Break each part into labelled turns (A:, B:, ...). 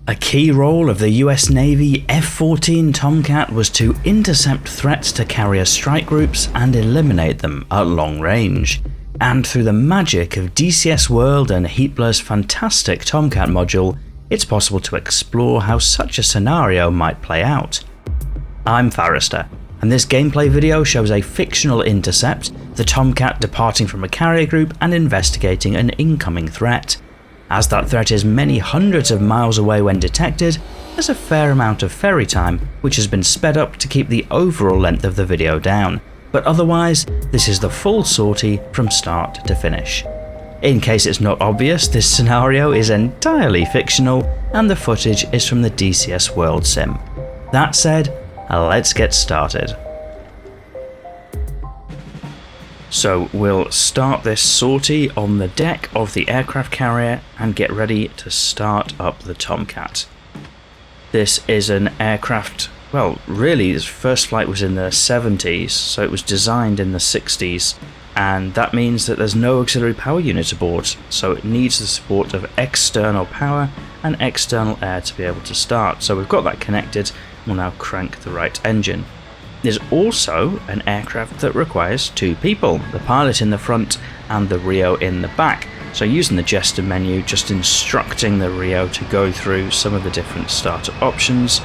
A: A key role of the US Navy F-14 Tomcat was to intercept threats to carrier strike groups and eliminate them at long range. And through the magic of DCS World and Heatblur's fantastic Tomcat module, it's possible to explore how such a scenario might play out. I'm Forrester, and this gameplay video shows a fictional intercept, the Tomcat departing from a carrier group and investigating an incoming threat. As that threat is many hundreds of miles away when detected, there's a fair amount of ferry time, which has been sped up to keep the overall length of the video down, but otherwise, this is the full sortie from start to finish. In case it's not obvious, this scenario is entirely fictional, and the footage is from the DCS World sim. That said, let's get started. So we'll start this sortie on the deck of the aircraft carrier and get ready to start up the Tomcat. This is an aircraft, well really its first flight was in the 70s, so it was designed in the 60s, and that means that there's no auxiliary power unit aboard, so it needs the support of external power and external air to be able to start. So we've got that connected, we'll now crank the right engine. There's also an aircraft that requires two people, the pilot in the front and the Rio in the back. So using the gesture menu, just instructing the Rio to go through some of the different startup options,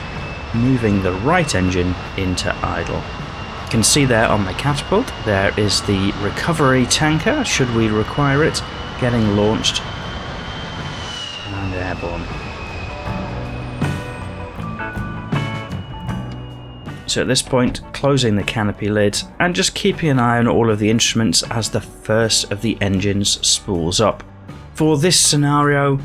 A: moving the right engine into idle. You can see there on the catapult, there is the recovery tanker, should we require it, getting launched and airborne. So at this point, closing the canopy lid and just keeping an eye on all of the instruments as the first of the engines spools up. For this scenario,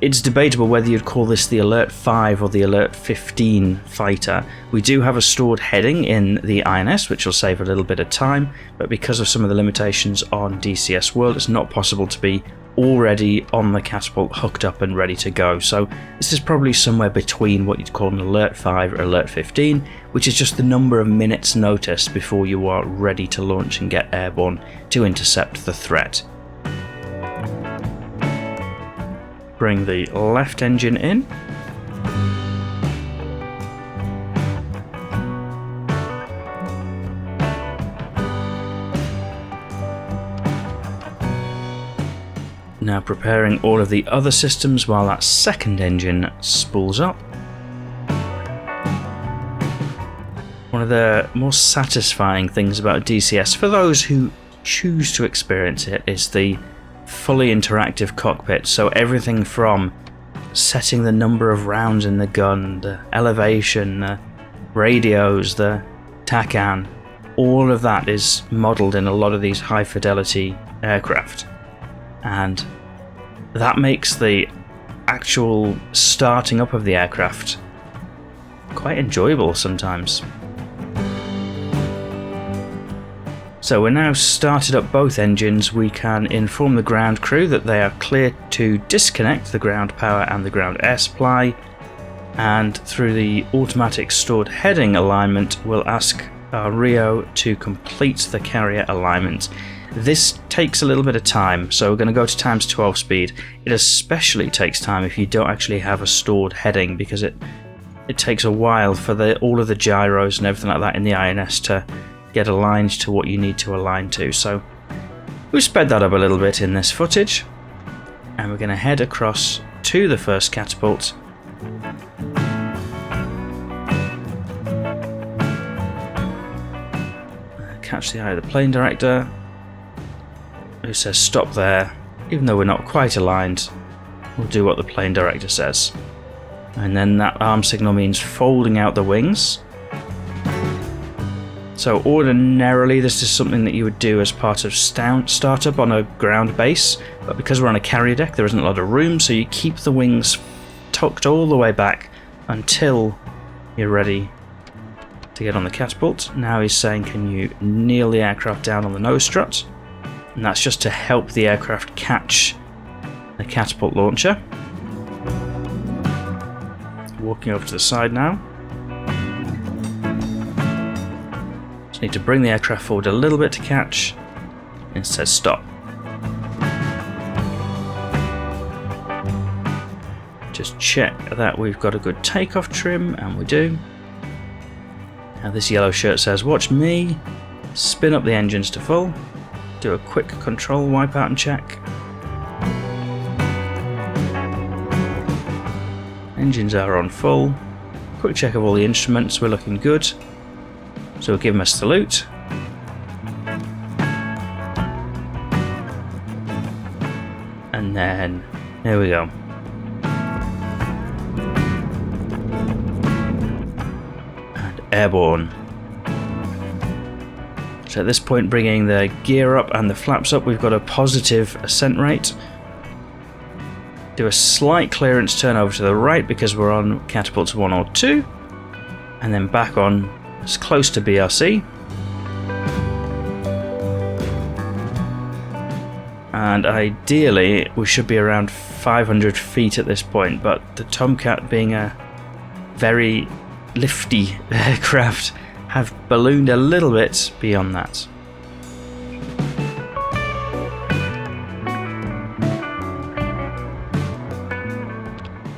A: it's debatable whether you'd call this the Alert 5 or the Alert 15 fighter. We do have a stored heading in the INS, which will save a little bit of time, but because of some of the limitations on DCS World, it's not possible to be already on the catapult hooked up and ready to go. So this is probably somewhere between what you'd call an Alert 5 or Alert 15, which is just the number of minutes notice before you are ready to launch and get airborne to intercept the threat. Bring the left engine in. Now preparing all of the other systems while that second engine spools up. One of the more satisfying things about DCS, for those who choose to experience it, is the fully interactive cockpit. So everything from setting the number of rounds in the gun, the elevation, the radios, the TACAN, all of that is modelled in a lot of these high fidelity aircraft. And that makes the actual starting up of the aircraft quite enjoyable sometimes. So we're now started up both engines. We can inform the ground crew that they are clear to disconnect the ground power and the ground air supply, and through the automatic stored heading alignment we'll ask our Rio to complete the carrier alignment. This takes a little bit of time, so we're going to go to times 12 speed. It especially takes time if you don't actually have a stored heading, because it takes a while for all of the gyros and everything like that in the INS to get aligned to what you need to align to. So we've sped that up a little bit in this footage, and we're going to head across to the first catapult. Catch the eye of the plane director, who says stop there. Even though we're not quite aligned, we'll do what the plane director says. And then that arm signal means folding out the wings. So ordinarily this is something that you would do as part of startup on a ground base, but because we're on a carrier deck there isn't a lot of room, so you keep the wings tucked all the way back until you're ready to get on the catapult. Now he's saying, can you kneel the aircraft down on the nose strut? And that's just to help the aircraft catch the catapult launcher. Walking over to the side now. Just need to bring the aircraft forward a little bit to catch. It says stop. Just check that we've got a good takeoff trim, and we do. Now this yellow shirt says, watch me. Spin up the engines to full. Do a quick control wipeout and check. Engines are on full. Quick check of all the instruments, we're looking good. So we'll give them a salute. And then, here we go. And airborne. So at this point, bringing the gear up and the flaps up, we've got a positive ascent rate. Do a slight clearance turn over to the right because we're on catapults 1 or 2. And then back on as close to BRC. And ideally we should be around 500 feet at this point, but the Tomcat, being a very lifty aircraft, have ballooned a little bit beyond that.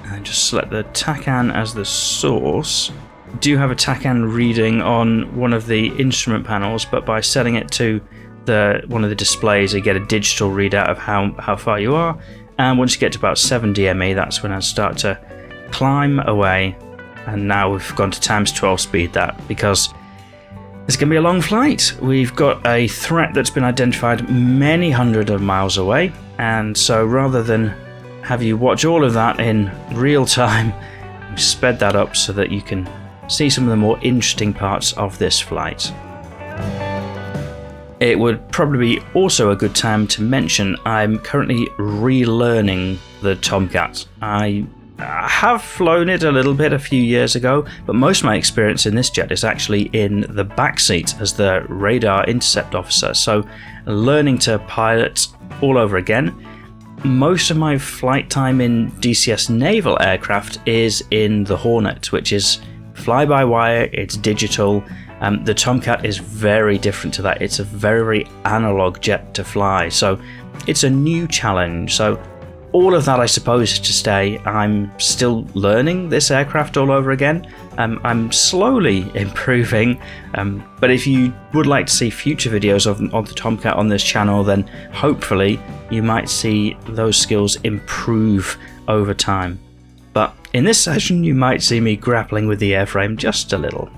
A: And just select the TACAN as the source. Do have a TACAN reading on one of the instrument panels, but by setting it to one of the displays, you get a digital readout of how far you are. And once you get to about 7 DME, that's when I start to climb away. And now we've gone to times 12 speed that, because it's going to be a long flight. We've got a threat that's been identified many hundreds of miles away, and so rather than have you watch all of that in real time, we've sped that up so that you can see some of the more interesting parts of this flight. It would probably be also a good time to mention I'm currently relearning the Tomcat. I have flown it a little bit a few years ago, but most of my experience in this jet is actually in the back seat as the radar intercept officer, so learning to pilot all over again. Most of my flight time in DCS naval aircraft is in the Hornet, which is fly-by-wire, it's digital. The Tomcat is very different to that. It's a very analog jet to fly, so it's a new challenge. So all of that, I suppose, is to say I'm still learning this aircraft all over again. I'm slowly improving, but if you would like to see future videos of the Tomcat on this channel, then hopefully you might see those skills improve over time. But in this session, you might see me grappling with the airframe just a little.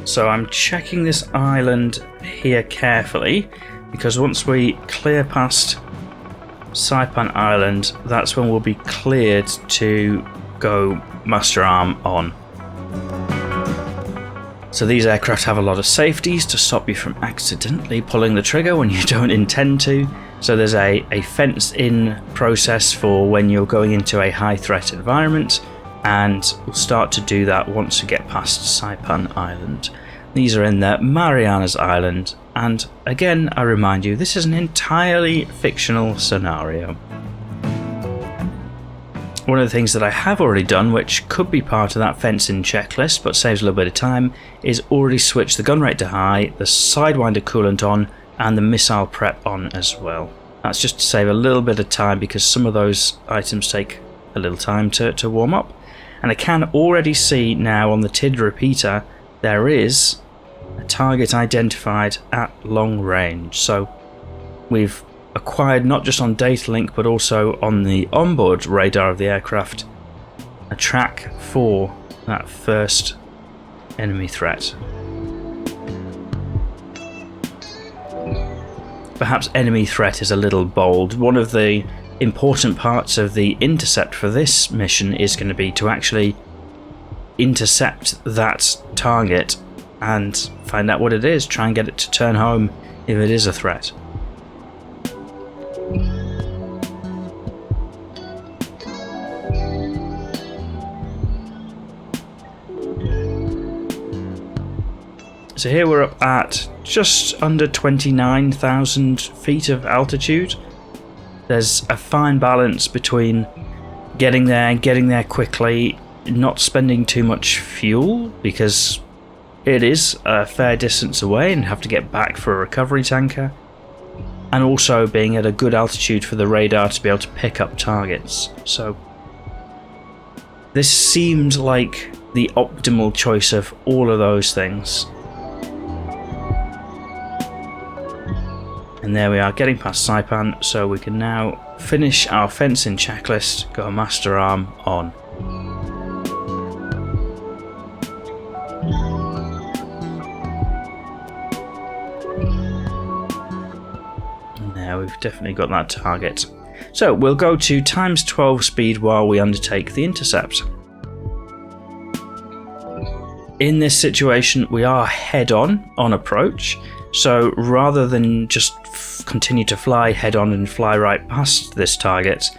A: So I'm checking this island here carefully, because once we clear past Saipan Island, that's when we'll be cleared to go Master Arm on. So these aircraft have a lot of safeties to stop you from accidentally pulling the trigger when you don't intend to. So there's a fence-in process for when you're going into a high-threat environment, and we'll start to do that once we get past Saipan Island. These are in the Marianas Island, and again I remind you, this is an entirely fictional scenario. One of the things that I have already done, which could be part of that fencing checklist but saves a little bit of time, is already switch the gun rate to high, the Sidewinder coolant on, and the missile prep on as well. That's just to save a little bit of time, because some of those items take a little time to warm up. And I can already see now on the TID repeater there is a target identified at long range. So we've acquired, not just on data link but also on the onboard radar of the aircraft, a track for that first enemy threat. Perhaps enemy threat is a little bold. One of the important parts of the intercept for this mission is going to be to actually intercept that target and find out what it is, try and get it to turn home if it is a threat. So here we're up at just under 29,000 feet of altitude. There's a fine balance between getting there quickly, not spending too much fuel, because it is a fair distance away and have to get back for a recovery tanker, and also being at a good altitude for the radar to be able to pick up targets. So this seems like the optimal choice of all of those things. And there we are, getting past Saipan, so we can now finish our fencing checklist, go master arm on. And there, we've definitely got that target. So we'll go to ×12 speed while we undertake the intercept. In this situation, we are head-on on approach, so rather than just continue to fly head-on and fly right past this target,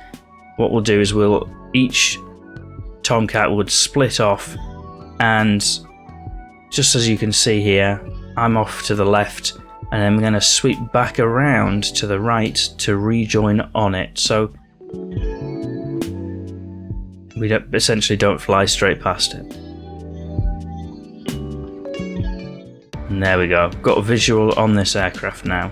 A: what we'll do is each Tomcat would split off, and just as you can see here, I'm off to the left, and then we're going to sweep back around to the right to rejoin on it, so we essentially don't fly straight past it. And there we go, got a visual on this aircraft now.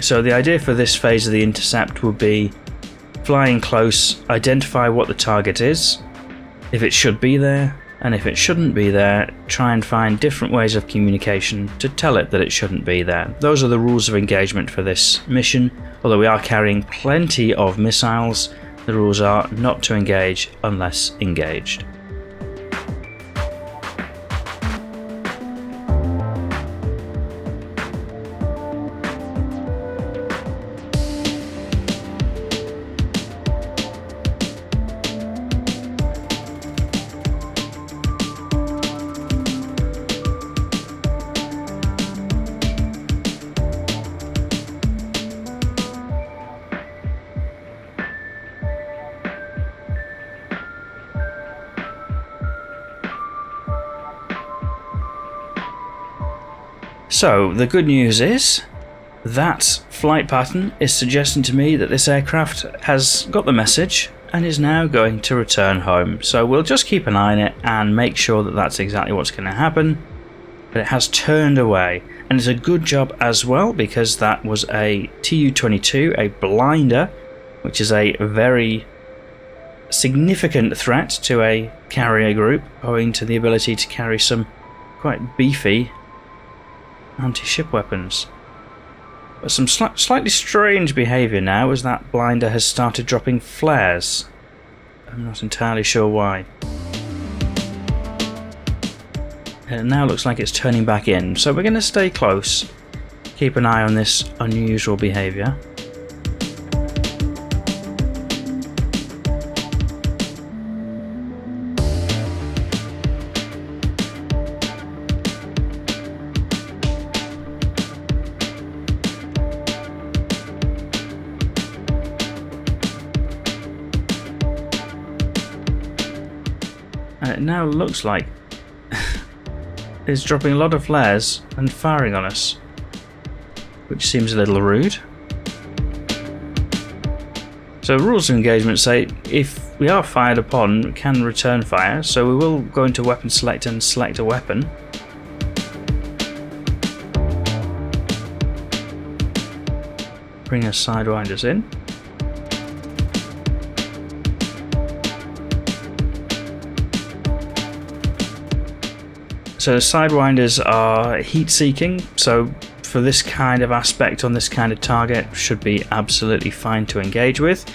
A: So the idea for this phase of the intercept would be flying close, identify what the target is, if it should be there, and if it shouldn't be there, try and find different ways of communication to tell it that it shouldn't be there. Those are the rules of engagement for this mission. Although we are carrying plenty of missiles, the rules are not to engage unless engaged. So the good news is that flight pattern is suggesting to me that this aircraft has got the message and is now going to return home. So we'll just keep an eye on it and make sure that that's exactly what's going to happen. But it has turned away, and it's a good job as well, because that was a Tu-22, a blinder, which is a very significant threat to a carrier group, owing to the ability to carry some quite beefy anti-ship weapons. But some slightly strange behaviour now, as that blinder has started dropping flares. I'm not entirely sure why. And it now looks like it's turning back in, so we're going to stay close, keep an eye on this unusual behaviour. And it now looks like it's dropping a lot of flares and firing on us, which seems a little rude. So rules of engagement say if we are fired upon, we can return fire, so we will go into weapon select and select a weapon. Bring our sidewinders in. So sidewinders are heat seeking, so for this kind of aspect on this kind of target should be absolutely fine to engage with.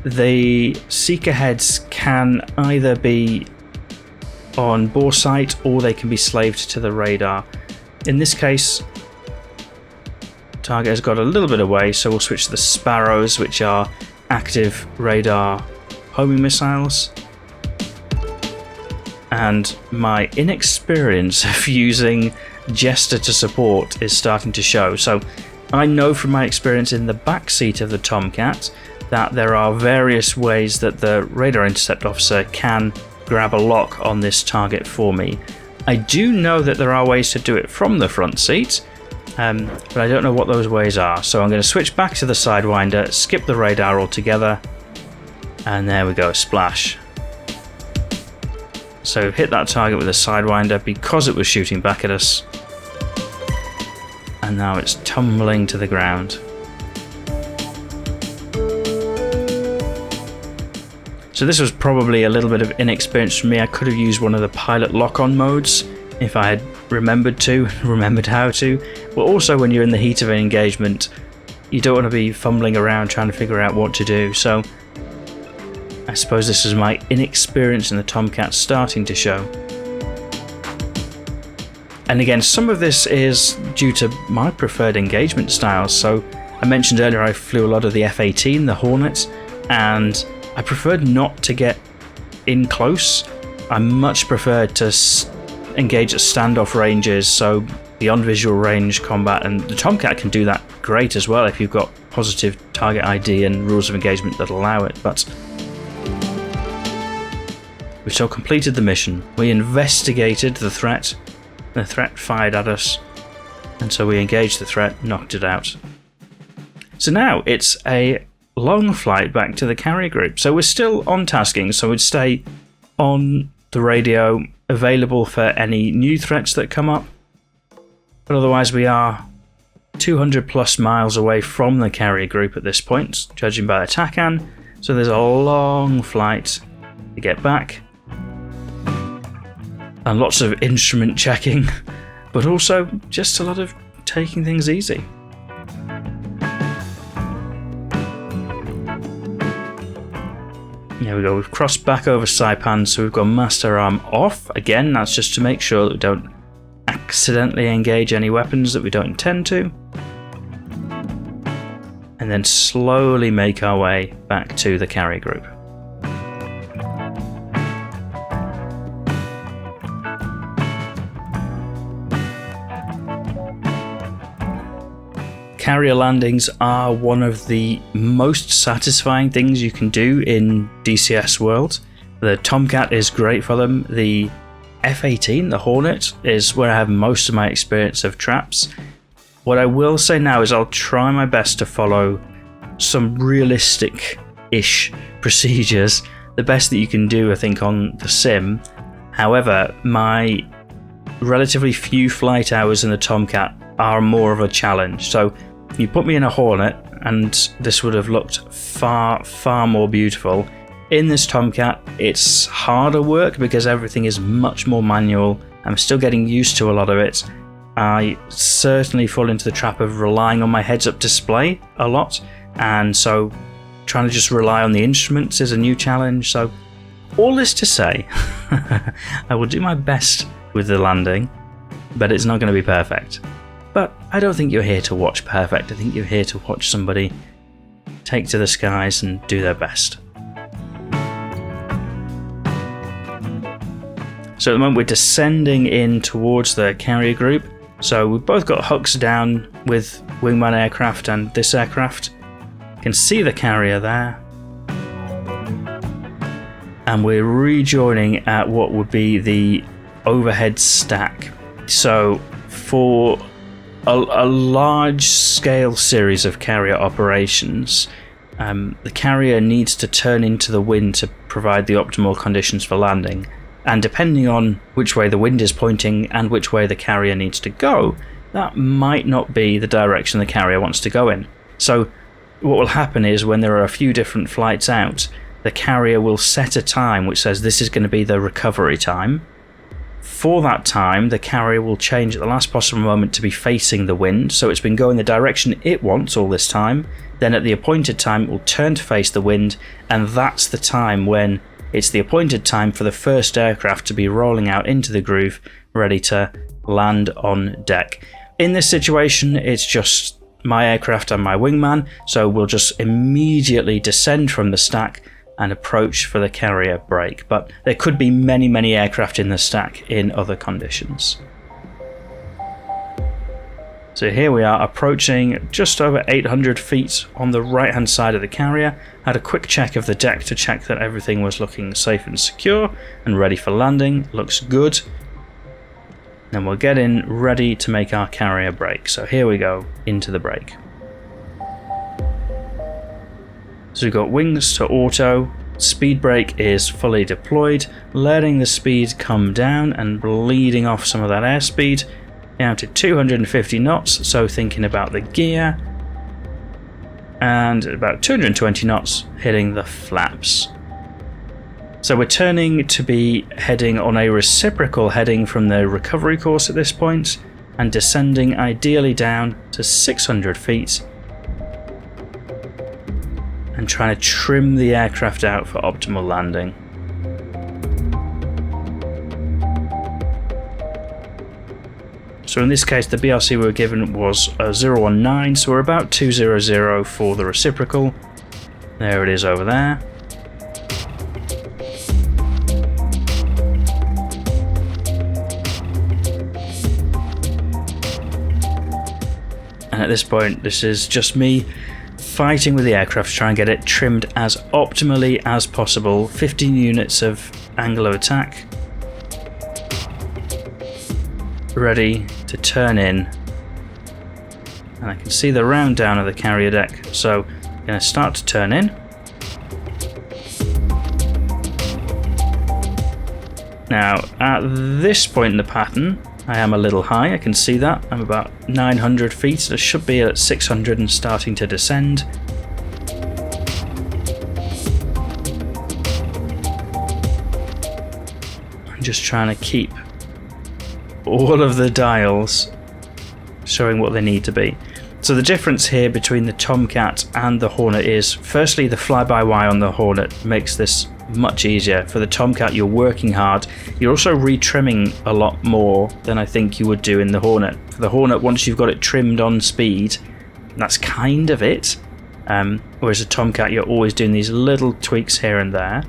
A: The seeker heads can either be on bore sight or they can be slaved to the radar. In this case, target has got a little bit away, so we'll switch to the Sparrows, which are active radar homing missiles. And my inexperience of using Jester to support is starting to show. So I know from my experience in the back seat of the Tomcat that there are various ways that the radar intercept officer can grab a lock on this target for me. I do know that there are ways to do it from the front seat, but I don't know what those ways are. So I'm going to switch back to the Sidewinder, skip the radar altogether, and there we go, splash. So hit that target with a Sidewinder because it was shooting back at us. And now it's tumbling to the ground. So this was probably a little bit of inexperience from me. I could have used one of the pilot lock-on modes if I had remembered how to. But also when you're in the heat of an engagement, you don't want to be fumbling around trying to figure out what to do. So I suppose this is my inexperience in the Tomcat starting to show. And again, some of this is due to my preferred engagement styles. So I mentioned earlier I flew a lot of the F-18, the Hornet, and I preferred not to get in close. I much preferred to engage at standoff ranges, so beyond visual range combat, and the Tomcat can do that great as well if you've got positive target ID and rules of engagement that allow it. But we still completed the mission. We investigated the threat fired at us, and so we engaged the threat, knocked it out. So now it's a long flight back to the carrier group. So we're still on tasking, so we'd stay on the radio, available for any new threats that come up. But otherwise we are 200 plus miles away from the carrier group at this point, judging by the TACAN. So there's a long flight to get back. And lots of instrument checking, but also just a lot of taking things easy. There we go, we've crossed back over Saipan, so we've got master arm off. Again, that's just to make sure that we don't accidentally engage any weapons that we don't intend to. And then slowly make our way back to the carrier group. Carrier landings are one of the most satisfying things you can do in DCS World. The Tomcat is great for them. The F-18, the Hornet, is where I have most of my experience of traps. What I will say now is I'll try my best to follow some realistic-ish procedures. The best that you can do, I think, on the sim. However, my relatively few flight hours in the Tomcat are more of a challenge. So you put me in a Hornet and this would have looked far, far more beautiful. In this Tomcat, it's harder work because everything is much more manual. I'm still getting used to a lot of it. I certainly fall into the trap of relying on my heads-up display a lot, and so trying to just rely on the instruments is a new challenge. So all this to say, I will do my best with the landing, but it's not going to be perfect. But I don't think you're here to watch perfect. I think you're here to watch somebody take to the skies and do their best. So at the moment we're descending in towards the carrier group. So we've both got hooks down with Wingman aircraft and this aircraft. You can see the carrier there. And we're rejoining at what would be the overhead stack. So for a large scale series of carrier operations, the carrier needs to turn into the wind to provide the optimal conditions for landing. And depending on which way the wind is pointing and which way the carrier needs to go, that might not be the direction the carrier wants to go in. So what will happen is when there are a few different flights out, the carrier will set a time which says this is going to be the recovery time. For that time, the carrier will change at the last possible moment to be facing the wind, so it's been going the direction it wants all this time. Then at the appointed time, it will turn to face the wind, and that's the time when it's the appointed time for the first aircraft to be rolling out into the groove, ready to land on deck. In this situation, it's just my aircraft and my wingman, so we'll just immediately descend from the stack and approach for the carrier break, but there could be many, many aircraft in the stack in other conditions. So here we are approaching just over 800 feet on the right hand side of the carrier. Had a quick check of the deck to check that everything was looking safe and secure and ready for landing. Looks good. Then we'll get in ready to make our carrier brake. So here we go, into the brake. So we've got wings to auto, speed brake is fully deployed, letting the speed come down and bleeding off some of that airspeed down to 250 knots, so thinking about the gear, and about 220 knots hitting the flaps. So we're turning to be heading on a reciprocal heading from the recovery course at this point and descending ideally down to 600 feet and trying to trim the aircraft out for optimal landing. So in this case the BRC we were given was 019, so we're about 200 for the reciprocal. There it is over there. And at this point this is just me fighting with the aircraft to try and get it trimmed as optimally as possible. 15 units of angle of attack. Ready to turn in. And I can see the round down of the carrier deck, so I'm going to start to turn in. Now at this point in the pattern I am a little high, I can see that. I'm about 900 feet, so I should be at 600 and starting to descend. I'm just trying to keep all of the dials showing what they need to be. So the difference here between the Tomcat and the Hornet is, firstly, the fly-by-wire on the Hornet makes this much easier. For the Tomcat you're working hard, you're also retrimming a lot more than I think you would do in the Hornet. For the Hornet, once you've got it trimmed on speed, that's kind of it, whereas the Tomcat you're always doing these little tweaks here and there,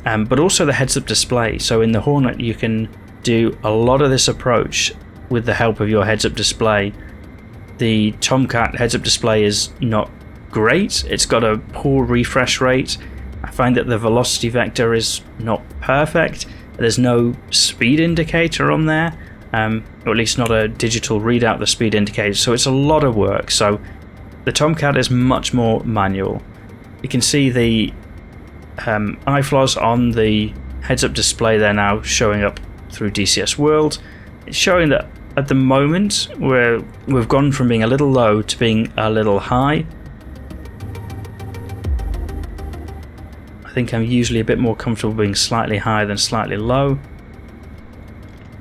A: but also the heads-up display. So in the Hornet you can do a lot of this approach with the help of your heads-up display. The Tomcat heads-up display is not great, it's got a poor refresh rate. I find that the velocity vector is not perfect. There's no speed indicator on there, or at least not a digital readout of the speed indicator, so it's a lot of work. So the Tomcat is much more manual. You can see the iFLOS on the heads-up display there now showing up through DCS World. It's showing that at the moment we've gone from being a little low to being a little high. I think I'm usually a bit more comfortable being slightly higher than slightly low.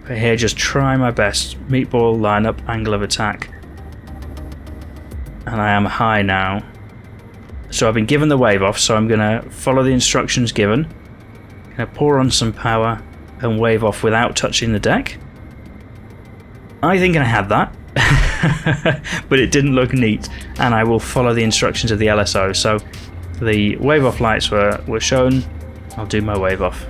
A: But here, just try my best. Meatball, line up, angle of attack. And I am high now. So I've been given the wave off, so I'm going to follow the instructions given. Going to pour on some power and wave off without touching the deck. I think I had that. But it didn't look neat. And I will follow the instructions of the LSO. So the wave off lights were shown. I'll do my wave off.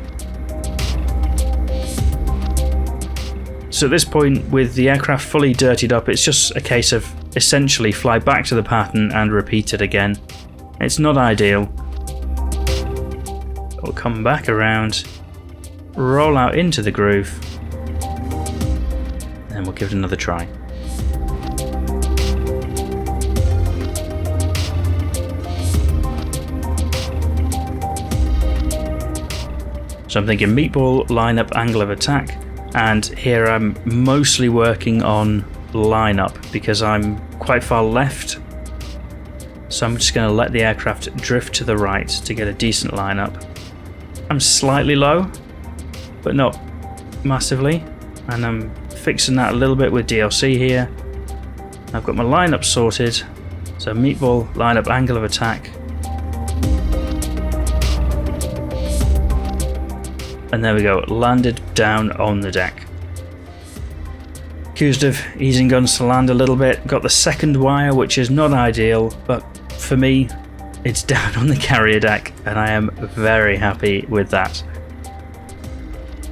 A: So at this point, with the aircraft fully dirtied up, it's just a case of essentially fly back to the pattern and repeat it again. It's not ideal. We'll come back around, roll out into the groove, and we'll give it another try. So I'm thinking meatball, lineup, angle of attack, and here I'm mostly working on lineup because I'm quite far left. So I'm just going to let the aircraft drift to the right to get a decent lineup. I'm slightly low, but not massively, and I'm fixing that a little bit with DLC here. I've got my lineup sorted, so meatball, lineup, angle of attack. And there we go, landed down on the deck. Accused of easing guns to land a little bit. Got the second wire, which is not ideal, but for me, it's down on the carrier deck, and I am very happy with that.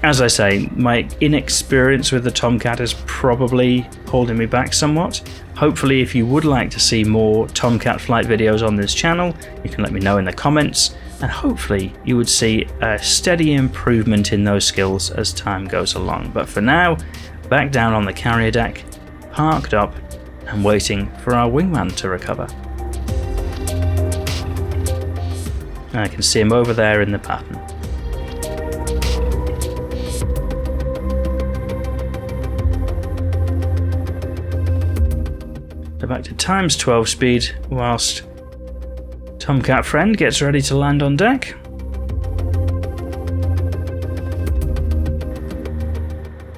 A: As I say, my inexperience with the Tomcat is probably holding me back somewhat. Hopefully, if you would like to see more Tomcat flight videos on this channel, you can let me know in the comments, and hopefully you would see a steady improvement in those skills as time goes along. But for now, back down on the carrier deck, parked up and waiting for our wingman to recover. I can see him over there in the pattern. So back to times 12 speed whilst Tomcat friend gets ready to land on deck.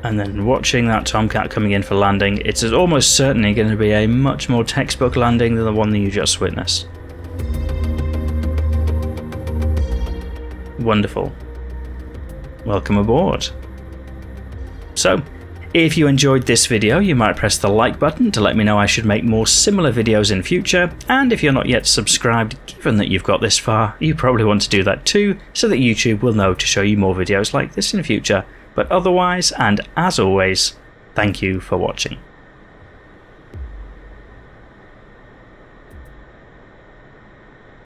A: And then watching that Tomcat coming in for landing, it's almost certainly going to be a much more textbook landing than the one that you just witnessed. Wonderful. Welcome aboard. So, if you enjoyed this video, you might press the like button to let me know I should make more similar videos in future, and if you're not yet subscribed, given that you've got this far, you probably want to do that too, so that YouTube will know to show you more videos like this in future. But otherwise, and as always, thank you for watching.